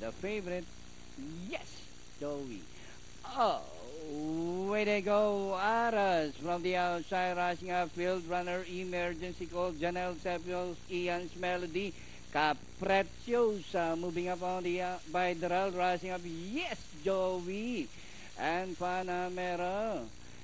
the favorite. Yes, Joey. Oh, way to go, Aras. From the outside, rushing up field runner, emergency call, Janelle Seppios, Ian's Melody, Capreciosa, moving up on the by Daryl, rushing up, yes, Joey, and Panamera.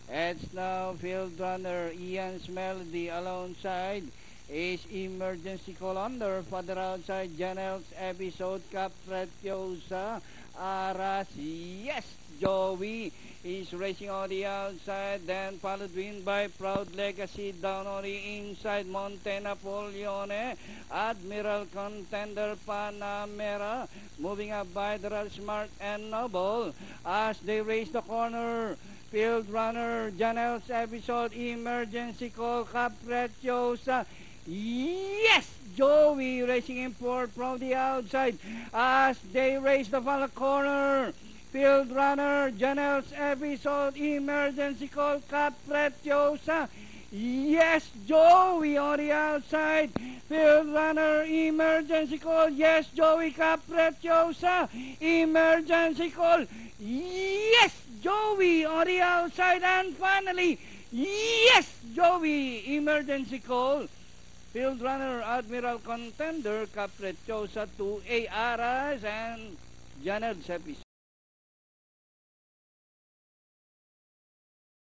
It's now field runner, Ian's Melody, alongside is emergency call under, further outside, Janelle's episode, Capreciosa, Aras, yes, Joey is racing on the outside, then followed in by Proud Legacy down on the inside, Monte Napoleone, Admiral Contender Panamera, moving up by the Smart and Noble as they race the corner. Field runner, Janelle's episode, emergency call, Capreciosa. Yes! Joey racing in forward from the outside as they race the final corner. Field runner, Janelle's episode, emergency call, Capreciosa. Yes, Joey on the outside. Field runner, emergency call. Yes, Joey, Capreciosa. Emergency call. Yes, Joey on the outside. And finally, yes, Joey, emergency call. Field runner, Admiral Contender, Capreciosa, 2A Aras, and Janelle's episode.